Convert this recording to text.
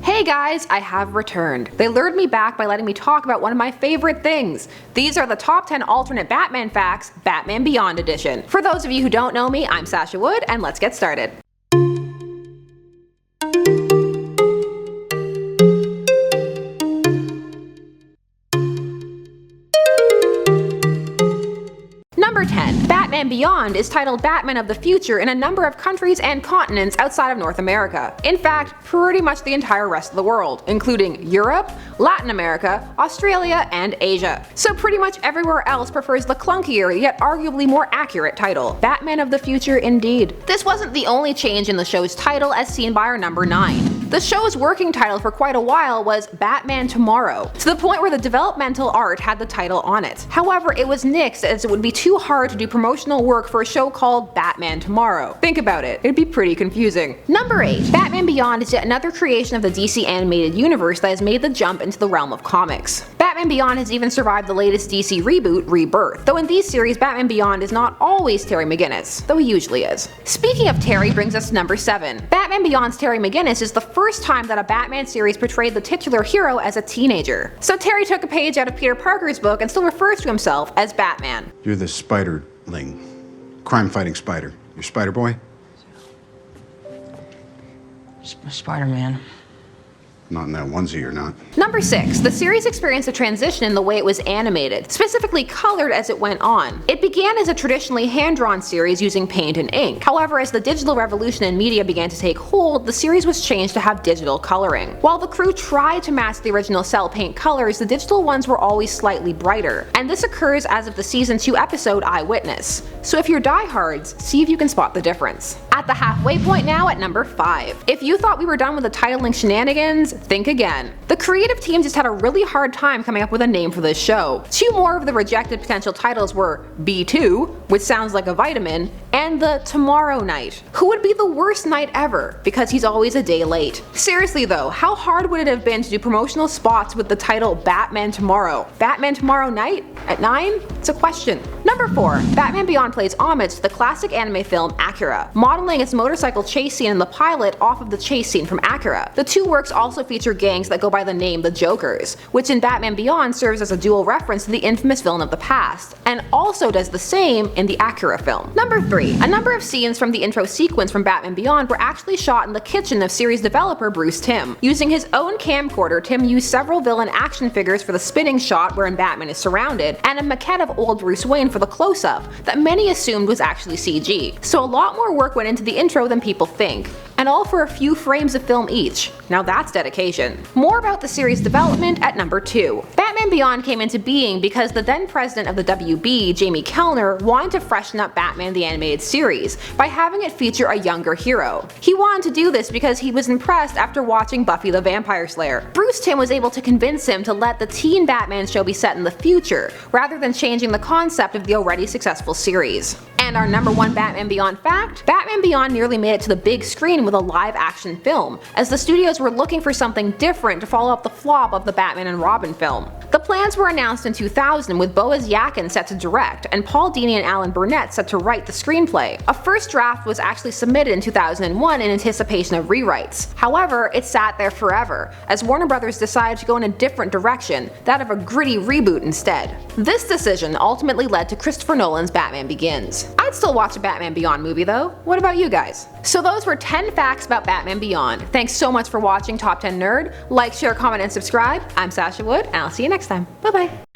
Hey guys, I have returned. They lured me back by letting me talk about one of my favorite things. These are the top 10 alternate Batman facts, Batman Beyond edition. For those of you who don't know me, I'm Sasha Wood, and let's get started. Number 10. Batman Beyond is titled Batman of the Future in a number of countries and continents outside of North America. In fact, pretty much the entire rest of the world, including Europe, Latin America, Australia, and Asia. So pretty much everywhere else prefers the clunkier yet arguably more accurate title, Batman of the Future indeed. This wasn't the only change in the show's title as seen by our number 9. The show's working title for quite a while was Batman Tomorrow, to the point where the developmental art had the title on it. However, it was nixed as it would be too hard to do promotional work for a show called Batman Tomorrow. Think about it, it'd be pretty confusing. Number 8. Batman Beyond is yet another creation of the DC animated universe that has made the jump into the realm of comics. Batman Beyond has even survived the latest DC reboot, Rebirth, though in these series Batman Beyond is not always Terry McGinnis, though he usually is. Speaking of Terry brings us to number 7. Batman Beyond's Terry McGinnis is the first time that a Batman series portrayed the titular hero as a teenager. So Terry took a page out of Peter Parker's book and still refers to himself as Batman. You're the Spiderling, crime-fighting spider. You're Spider-Boy? Spider-Man. Not in that onesie, you're not. Number 6. The series experienced a transition in the way it was animated, specifically colored as it went on. It began as a traditionally hand-drawn series using paint and ink. However, as the digital revolution in media began to take hold, the series was changed to have digital coloring. While the crew tried to match the original cell paint colors, the digital ones were always slightly brighter, and this occurs as of the season 2 episode Eyewitness. So if you're diehards, see if you can spot the difference. At the halfway point now at number 5. If you thought we were done with the titling shenanigans, think again. The creative team just had a really hard time coming up with a name for this show. 2 more of the rejected potential titles were B2, which sounds like a vitamin, and the Tomorrow Night, who would be the worst night ever because he's always a day late. Seriously though, how hard would it have been to do promotional spots with the title Batman Tomorrow? Batman Tomorrow Night? At 9? It's a question. Number 4. Batman Beyond plays homage to the classic anime film Akira, modeling its motorcycle chase scene in the pilot off of the chase scene from Akira. The 2 works also feature gangs that go by the name the Jokers, which in Batman Beyond serves as a dual reference to the infamous villain of the past, and also does the same in the Akira film. Number 3. A number of scenes from the intro sequence from Batman Beyond were actually shot in the kitchen of series developer Bruce Timm. Using his own camcorder, Timm used several villain action figures for the spinning shot wherein Batman is surrounded, and a maquette of old Bruce Wayne for the close-up that many assumed was actually CG. So a lot more work went into the intro than people think, and all for a few frames of film each. Now that's dedication. More about the series development at number 2. Batman Beyond came into being because the then president of the WB, Jamie Kellner, wanted to freshen up Batman the Animated Series by having it feature a younger hero. He wanted to do this because he was impressed after watching Buffy the Vampire Slayer. Bruce Timm was able to convince him to let the teen Batman show be set in the future, rather than changing the concept of the already successful series. And our number 1 Batman Beyond fact, Batman Beyond nearly made it to the big screen with a live action film, as the studios were looking for something different to follow up the flop of the Batman and Robin film. The plans were announced in 2000 with Boaz Yakin set to direct and Paul Dini and Alan Burnett set to write the screenplay. A first draft was actually submitted in 2001 in anticipation of rewrites. However, it sat there forever, as Warner Brothers decided to go in a different direction, that of a gritty reboot instead. This decision ultimately led to Christopher Nolan's Batman Begins. I'd still watch a Batman Beyond movie though. What about you guys? So those were 10 facts about Batman Beyond. Thanks so much for watching Top 10 Nerd. Like, share, comment, and subscribe. I'm Sasha Wood, and I'll see you next time. Bye bye.